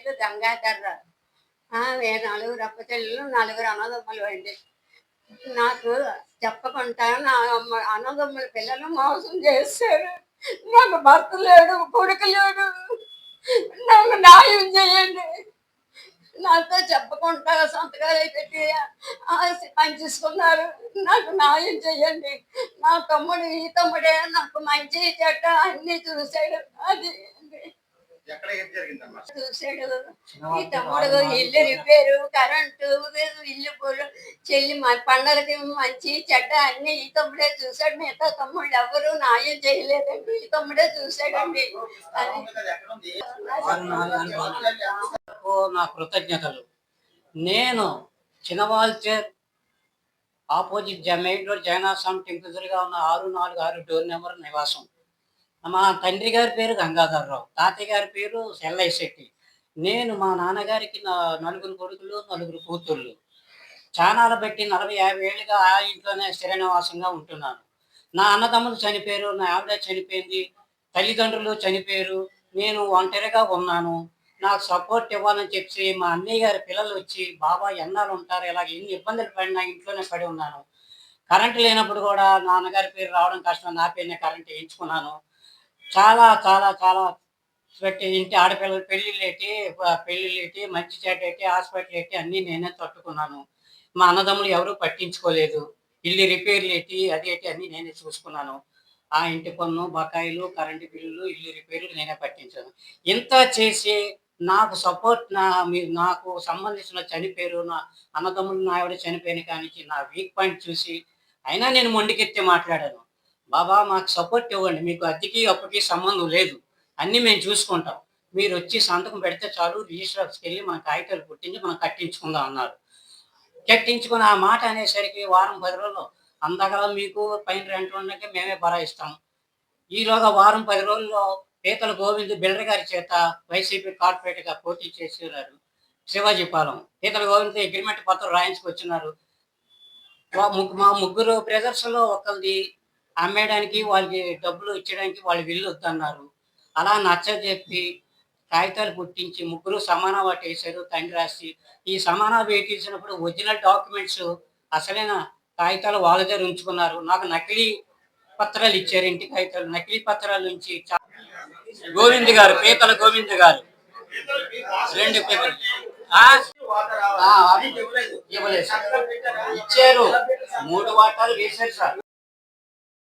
పేరు గంగాధర్ర. మేము నలుగురు అక్కచెల్లెలు, నలుగురు అన్నదమ్ములు అండి. నాకు చెప్పకుండా నా అన్నదమ్ముల పిల్లలు మోసం చేశారు. నాకు భర్త లేడు, కొడుకు లేడు. నాకు న్యాయం చేయండి. నాతో చెప్పకుండా సంతకాలు పెట్టి పంచేసుకున్నారు. నాకు న్యాయం చెయ్యండి. నా తమ్ముడు ఈ తమ్ముడే నాకు మంచి చెడ్డ అన్ని చూశాడు. అది చూశాడు. ఈ తమ్ముడు ఇల్లు రిపేరు, కరెంటు, ఇల్లు చెల్లి పండగలకి మంచి చెడ్డ అన్ని ఈ తమ్ముడే చూశాడు. మిగతా తమ్ముళ్ళు ఎవరు న్యాయం చేయలేదండి. ఈ తమ్ముడే చూశాడండి. నా కృతజ్ఞతలు. నేను చినవాల్చేర్ ఆపోజిట్ మెయిన్ రోడ్ జైనాస్వామి టెంపుల్ ఎదురుగా ఉన్న 646 డోర్ నెంబర్ నివాసం. మా తండ్రి గారి పేరు గంగాధర్రావు, తాతయ్య గారి పేరు సెల్లయ్య శెట్టి. నేను మా నాన్నగారికి నలుగురు కొడుకులు, నలుగురు కూతుళ్ళు. చానాలు బట్టి 40-50 ఏళ్ళుగా ఆ ఇంట్లోనే స్థిర నివాసంగా ఉంటున్నాను. నా అన్నదమ్ములు చనిపోయారు, నా ఆవిడ చనిపోయింది, తల్లిదండ్రులు చనిపోయారు. నేను ఒంటరిగా ఉన్నాను. నాకు సపోర్ట్ ఇవ్వాలని చెప్పి మా అన్నయ్య గారి పిల్లలు వచ్చి, బాబా ఎన్నాళ్ళు ఉంటారు, ఇలాగ ఎన్ని ఇబ్బందులు పడినా ఇంట్లోనే పడి ఉన్నాను. కరెంటు లేనప్పుడు కూడా నాన్నగారి పేరు రావడం కష్టం, నా పేరునే కరెంటు వేయించుకున్నాను. చాలా చాలా చాలా పెట్టి ఇంటి ఆడపిల్లలు పెళ్ళిళ్ళేటి, మంచి చెడ్డ ఏంటి, హాస్పిటల్ ఏంటి అన్నీ నేనే తట్టుకున్నాను. మా అన్నదమ్ములు ఎవరూ పట్టించుకోలేదు. ఇల్లు రిపేర్లు ఏంటి అదేంటి అన్నీ నేనే చూసుకున్నాను. ఆ ఇంటి పన్ను, బకాయిలు, కరెంటు బిల్లులు, ఇల్లు రిపేర్లు నేనే పట్టించాను. ఇంత చేసి నాకు సపోర్ట్ నాకు సంబంధించిన చనిపోయారు, నా అన్నదమ్ములు నా ఆవిడ చనిపోయిన కానించి నా వీక్ పాయింట్ చూసి అయినా నేను మొండికెత్తి మాట్లాడాను. బాబా మాకు సపోర్ట్ ఇవ్వండి, మీకు అద్దెకి అప్పుకి సంబంధం లేదు, అన్నీ మేము చూసుకుంటాం, మీరు వచ్చి సంతకం పెడితే చాలు, రిజిస్టర్ ఆఫీస్కి వెళ్ళి మన కాగితాలు పుట్టించి మనం కట్టించుకుందాం అన్నారు. కట్టించుకుని ఆ మాట అనేసరికి వారం 10 రోజులు అందగల మీకు పైన రెంట్ ఉండక మేమే బరాయిస్తాం. ఈలోగా వారం 10 రోజుల్లో పీతల గోవింద్ బిల్డర్ గారి చేత వైసీపీ కార్పొరేట్గా పోటీ చేసేవారు. శివాజీపాలెం పీతల గోవింద్ అగ్రిమెంట్ పత్రం రాయించుకొచ్చినారు. మా ముగ్గురు బ్రదర్స్లో ఒకరిది అమ్మేయడానికి, వాళ్ళకి డబ్బులు ఇచ్చడానికి వాళ్ళ వీళ్ళు వద్దన్నారు. అలా నచ్చజెప్పి కాగితాలు పుట్టించి ముగ్గురు సమానా వాటి వేశారు. తండ్రి రాసి ఈ సమానా వేటించినప్పుడు ఒరిజినల్ డాక్యుమెంట్స్ అసలైన కాగితాలు వాళ్ళ దగ్గర ఉంచుకున్నారు. నాకు నకిలీ పత్రాలు ఇచ్చారు, ఇంటి కాగితాలు. నకిలీ పత్రాల నుంచి గోవింద్ గారు, పీతల గోవింద్ గారు 2 పేపర్లు ఇవ్వలేదు, ఇచ్చారు. 3 వాటాలు వేశారు సార్.